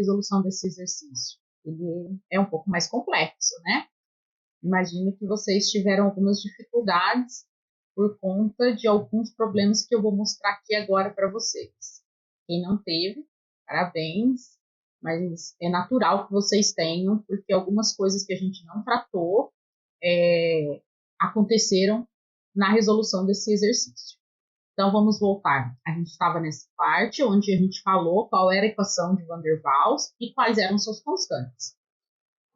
resolução desse exercício? Ele é um pouco mais complexo, né? Imagino que vocês tiveram algumas dificuldades por conta de alguns problemas que eu vou mostrar aqui agora para vocês. Quem não teve, parabéns, mas é natural que vocês tenham, porque algumas coisas que a gente não tratou aconteceram na resolução desse exercício. Então, vamos voltar. A gente estava nessa parte onde a gente falou qual era a equação de Van der Waals e quais eram suas constantes.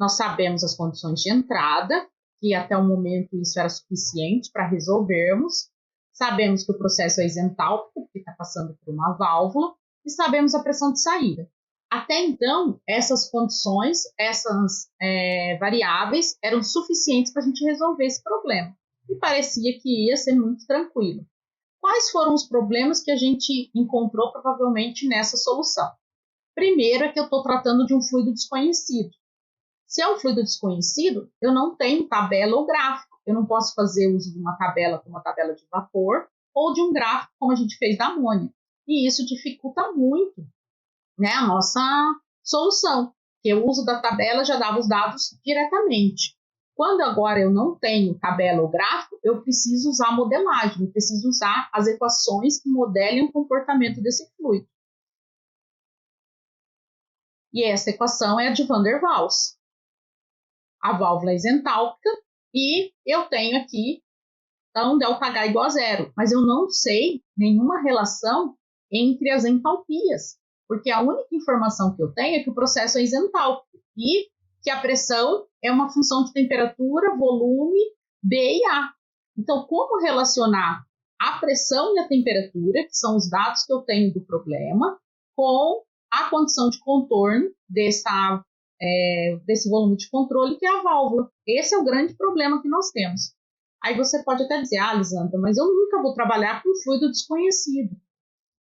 Nós sabemos as condições de entrada, que até o momento isso era suficiente para resolvermos. Sabemos que o processo é isentálpico, porque está passando por uma válvula, e sabemos a pressão de saída. Até então, essas condições, essas variáveis, eram suficientes para a gente resolver esse problema. E parecia que ia ser muito tranquilo. Quais foram os problemas que a gente encontrou provavelmente nessa solução? Primeiro é que eu estou tratando de um fluido desconhecido. Se é um fluido desconhecido, eu não tenho tabela ou gráfico. Eu não posso fazer uso de uma tabela como a tabela de vapor ou de um gráfico como a gente fez da amônia. E isso dificulta muito, né, a nossa solução, porque o uso da tabela já dava os dados diretamente. Quando agora eu não tenho tabela ou gráfico, eu preciso usar a modelagem, eu preciso usar as equações que modelem o comportamento desse fluido. E essa equação é a de Van der Waals. A válvula é isentálpica e eu tenho aqui, então, ΔH igual a zero. Mas eu não sei nenhuma relação entre as entalpias, porque a única informação que eu tenho é que o processo é isentálpico e que a pressão é uma função de temperatura, volume, B e A. Então, como relacionar a pressão e a temperatura, que são os dados que eu tenho do problema, com a condição de contorno desse volume de controle, que é a válvula? Esse é o grande problema que nós temos. Aí você pode até dizer, Lisandra, mas eu nunca vou trabalhar com fluido desconhecido.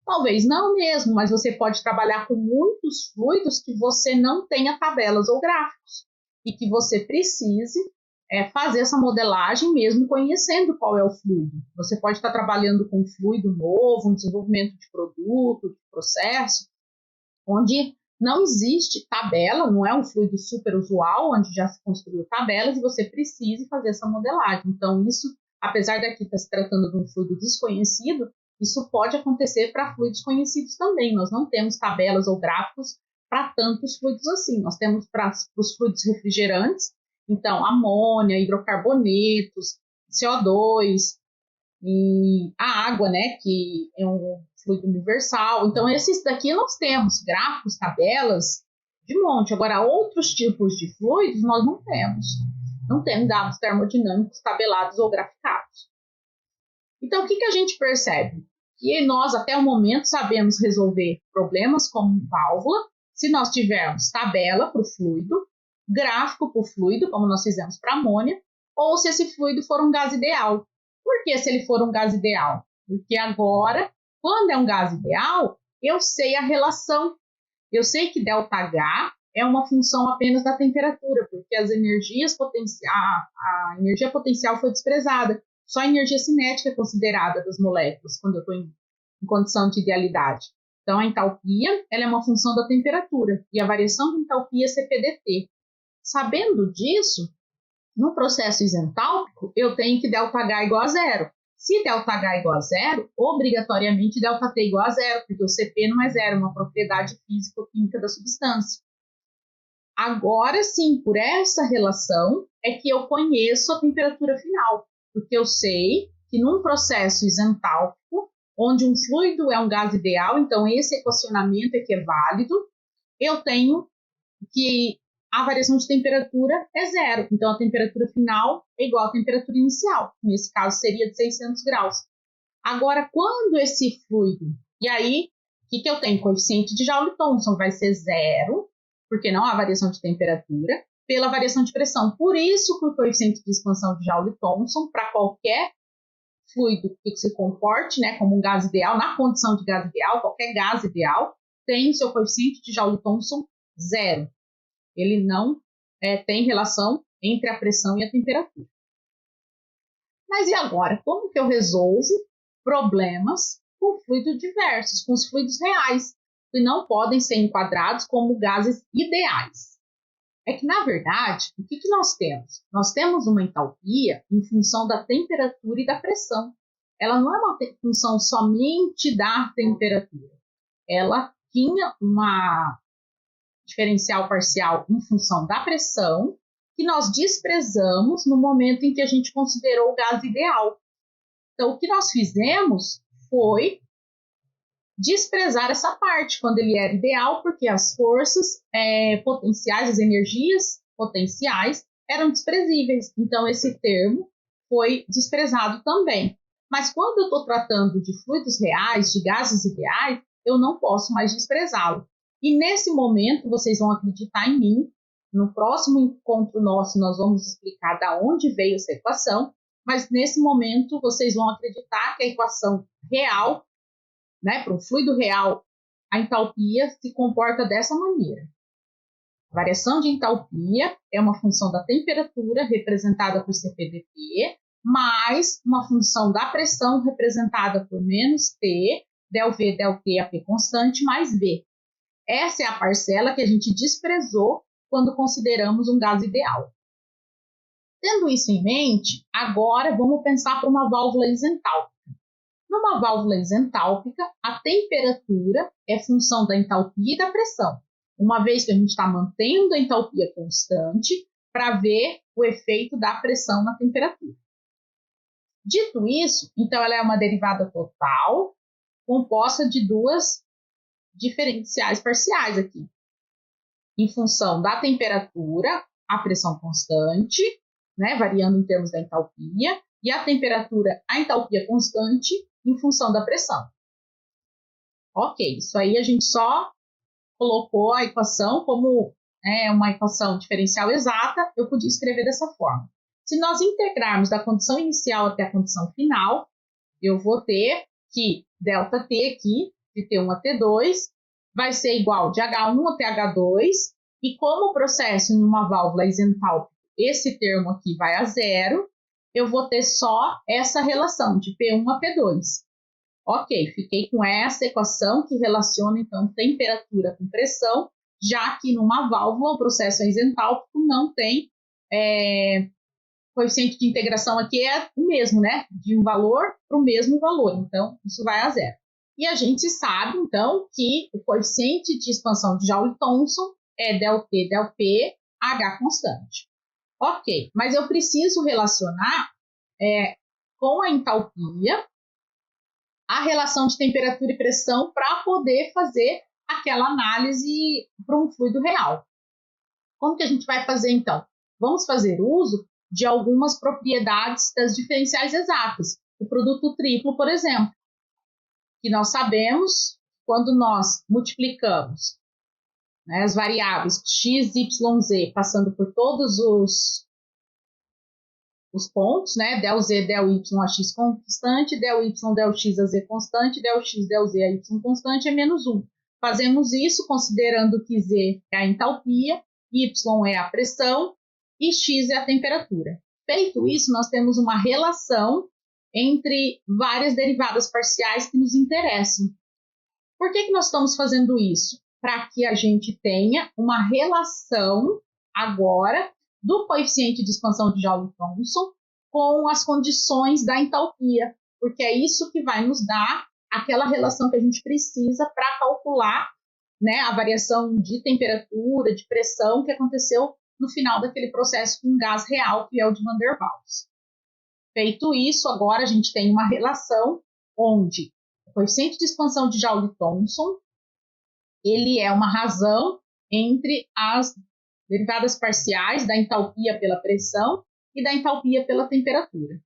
Talvez não mesmo, mas você pode trabalhar com muitos fluidos que você não tenha tabelas ou gráficos e que você precise fazer essa modelagem mesmo conhecendo qual é o fluido. Você pode estar trabalhando com um fluido novo, um desenvolvimento de produto, de processo, onde não existe tabela, não é um fluido super usual, onde já se construiu tabelas e você precisa fazer essa modelagem. Então, isso, apesar daqui estar se tratando de um fluido desconhecido, isso pode acontecer para fluidos conhecidos também. Nós não temos tabelas ou gráficos para tantos fluidos assim. Nós temos para os fluidos refrigerantes, então amônia, hidrocarbonetos, CO2 e a água, né, que é um fluido universal. Então, esses daqui nós temos gráficos, tabelas de monte. Agora, outros tipos de fluidos nós não temos. Não temos dados termodinâmicos tabelados ou graficados. Então, o que a gente percebe? Que nós, até o momento, sabemos resolver problemas como válvula, se nós tivermos tabela para o fluido, gráfico para o fluido, como nós fizemos para a amônia, ou se esse fluido for um gás ideal. Por que se ele for um gás ideal? Porque agora, quando é um gás ideal, eu sei a relação. Eu sei que ΔH é uma função apenas da temperatura, porque as energias a energia potencial foi desprezada. Só a energia cinética é considerada das moléculas, quando eu estou em condição de idealidade. Então, a entalpia ela é uma função da temperatura, e a variação de entalpia é CPDT. Sabendo disso, no processo isentálpico, eu tenho que ΔH igual a zero. Se ΔH igual a zero, obrigatoriamente ΔT igual a zero, porque o CP não é zero, é uma propriedade físico-química da substância. Agora sim, por essa relação, é que eu conheço a temperatura final, porque eu sei que num processo isentálpico, onde um fluido é um gás ideal, então esse equacionamento é que é válido, eu tenho que a variação de temperatura é zero. Então, a temperatura final é igual à temperatura inicial. Nesse caso, seria de 600 graus. Agora, quando esse fluido... E aí, o que eu tenho? O coeficiente de Joule-Thomson vai ser zero, porque não há variação de temperatura, pela variação de pressão. Por isso que o coeficiente de expansão de Joule-Thomson, para qualquer fluido que se comporte, né, como um gás ideal, na condição de gás ideal, qualquer gás ideal, tem o seu coeficiente de Joule-Thomson zero. Ele não tem relação entre a pressão e a temperatura. Mas e agora? Como que eu resolvo problemas com fluidos diversos, com os fluidos reais? e não podem ser enquadrados como gases ideais. É que, na verdade, o que nós temos? Nós temos uma entalpia em função da temperatura e da pressão. Ela não é uma função somente da temperatura. Ela tinha uma diferencial parcial em função da pressão, que nós desprezamos no momento em que a gente considerou o gás ideal. Então, o que nós fizemos foi desprezar essa parte, quando ele era ideal, porque as forças potenciais, as energias potenciais, eram desprezíveis. Então, esse termo foi desprezado também. Mas quando eu estou tratando de fluidos reais, de gases ideais, eu não posso mais desprezá-lo. E nesse momento, vocês vão acreditar em mim. No próximo encontro nosso, nós vamos explicar de onde veio essa equação, mas nesse momento, vocês vão acreditar que a equação real, né, para um fluido real, a entalpia se comporta dessa maneira. A variação de entalpia é uma função da temperatura, representada por CPdT, mais uma função da pressão, representada por menos T, del V, del T, a P constante, mais V. Essa é a parcela que a gente desprezou quando consideramos um gás ideal. Tendo isso em mente, agora vamos pensar para uma válvula isentálpica. Numa válvula isentálpica, a temperatura é função da entalpia e da pressão, uma vez que a gente está mantendo a entalpia constante para ver o efeito da pressão na temperatura. Dito isso, então ela é uma derivada total composta de duas diferenciais parciais aqui, em função da temperatura, a pressão constante, né, variando em termos da entalpia, e a temperatura, a entalpia constante, em função da pressão. Ok, isso aí a gente só colocou a equação como uma equação diferencial exata, eu podia escrever dessa forma. Se nós integrarmos da condição inicial até a condição final, eu vou ter que ΔT aqui, de T1 a T2, vai ser igual de H1 até H2, e como o processo numa válvula isentálpica, esse termo aqui vai a zero, eu vou ter só essa relação de P1 a P2. Ok, fiquei com essa equação que relaciona, então, temperatura com pressão, já que numa válvula o processo isentálpico não tem coeficiente de integração aqui é o mesmo, né? De um valor para o mesmo valor, então isso vai a zero. E a gente sabe, então, que o coeficiente de expansão de Joule-Thomson é ΔT, ΔP, H constante. Ok, mas eu preciso relacionar com a entalpia a relação de temperatura e pressão para poder fazer aquela análise para um fluido real. Como que a gente vai fazer, então? Vamos fazer uso de algumas propriedades das diferenciais exatas. O produto triplo, por exemplo, que nós sabemos quando nós multiplicamos, né, as variáveis x, y, z, passando por todos os pontos, né, del z, del y a x constante, del y, del x a z constante, del x, del z a y constante é menos 1. Fazemos isso considerando que z é a entalpia, y é a pressão e x é a temperatura. Feito isso, nós temos uma relação entre várias derivadas parciais que nos interessam. Por que nós estamos fazendo isso? Para que a gente tenha uma relação agora do coeficiente de expansão de Joule-Thomson com as condições da entalpia, porque é isso que vai nos dar aquela relação que a gente precisa para calcular, né, a variação de temperatura, de pressão que aconteceu no final daquele processo com um gás real, que é o de Van der Waals. Feito isso, agora a gente tem uma relação onde o coeficiente de expansão de Joule-Thomson ele é uma razão entre as derivadas parciais da entalpia pela pressão e da entalpia pela temperatura.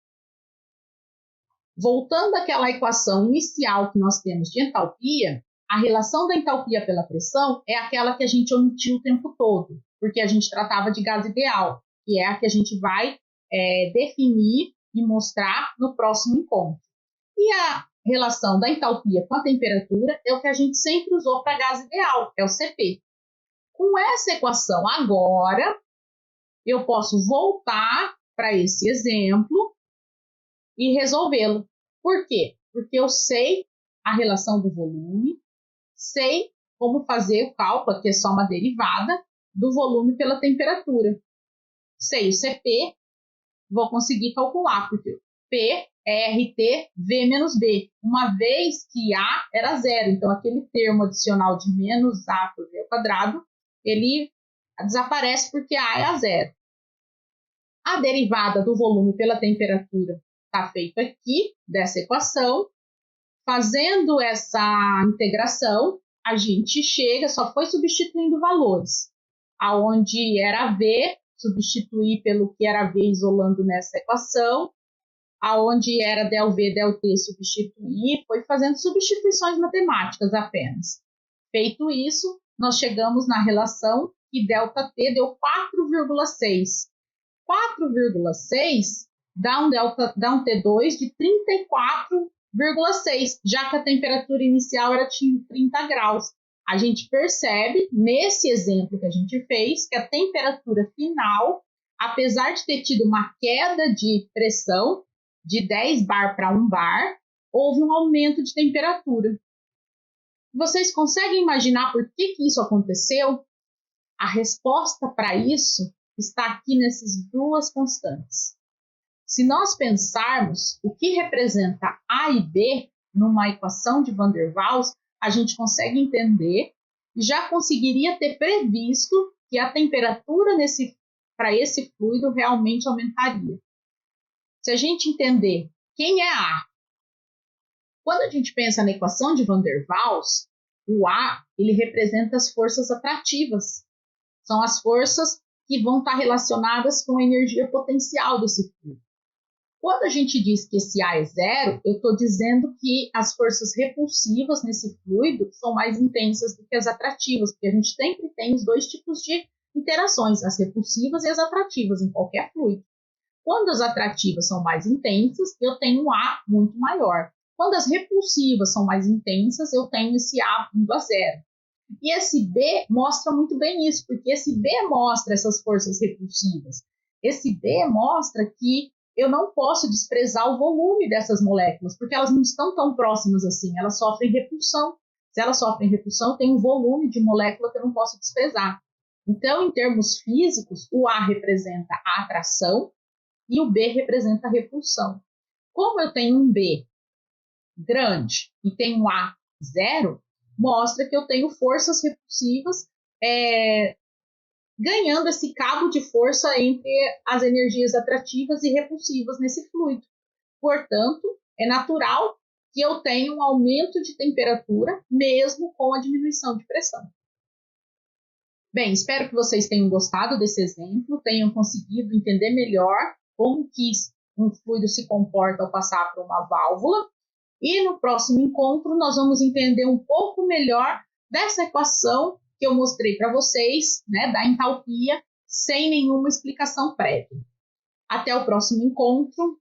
Voltando àquela equação inicial que nós temos de entalpia, a relação da entalpia pela pressão é aquela que a gente omitiu o tempo todo, porque a gente tratava de gás ideal, que é a que a gente vai definir e mostrar no próximo encontro. E a relação da entalpia com a temperatura é o que a gente sempre usou para gás ideal, é o Cp. Com essa equação agora, eu posso voltar para esse exemplo e resolvê-lo. Por quê? Porque eu sei a relação do volume, sei como fazer o cálculo, que é só uma derivada, do volume pela temperatura. Sei o CP, vou conseguir calcular, porque P é RT V menos B, uma vez que A era zero. Então, aquele termo adicional de menos A por V ao quadrado, ele desaparece porque A é a zero. A derivada do volume pela temperatura está feita aqui, dessa equação. Fazendo essa integração, a gente chega, só foi substituindo valores. Aonde era V, substituir pelo que era V isolando nessa equação. Aonde era del V, del T, substituir, foi fazendo substituições matemáticas apenas. Feito isso, nós chegamos na relação que ΔT deu 4,6. 4,6 dá um T2 de 34,6, já que a temperatura inicial era de 30 graus. A gente percebe, nesse exemplo que a gente fez, que a temperatura final, apesar de ter tido uma queda de pressão, de 10 bar para 1 bar, houve um aumento de temperatura. Vocês conseguem imaginar por que isso aconteceu? A resposta para isso está aqui nessas duas constantes. Se nós pensarmos o que representa A e B numa equação de Van der Waals, a gente consegue entender e já conseguiria ter previsto que a temperatura para esse fluido realmente aumentaria. Se a gente entender quem é A, quando a gente pensa na equação de Van der Waals, o A ele representa as forças atrativas. São as forças que vão estar relacionadas com a energia potencial desse fluido. Quando a gente diz que esse A é zero, eu estou dizendo que as forças repulsivas nesse fluido são mais intensas do que as atrativas, porque a gente sempre tem os dois tipos de interações, as repulsivas e as atrativas em qualquer fluido. Quando as atrativas são mais intensas, eu tenho um A muito maior. Quando as repulsivas são mais intensas, eu tenho esse A indo a zero. E esse B mostra muito bem isso, porque esse B mostra essas forças repulsivas. Esse B mostra que eu não posso desprezar o volume dessas moléculas, porque elas não estão tão próximas assim, elas sofrem repulsão. Se elas sofrem repulsão, tem um volume de molécula que eu não posso desprezar. Então, em termos físicos, o A representa a atração e o B representa a repulsão. Como eu tenho um B grande e tenho um A zero, mostra que eu tenho forças repulsivas ganhando esse cabo de força entre as energias atrativas e repulsivas nesse fluido. Portanto, é natural que eu tenha um aumento de temperatura, mesmo com a diminuição de pressão. Bem, espero que vocês tenham gostado desse exemplo, tenham conseguido entender melhor como que um fluido se comporta ao passar por uma válvula. E no próximo encontro nós vamos entender um pouco melhor dessa equação que eu mostrei para vocês, né, da entalpia, sem nenhuma explicação prévia. Até o próximo encontro.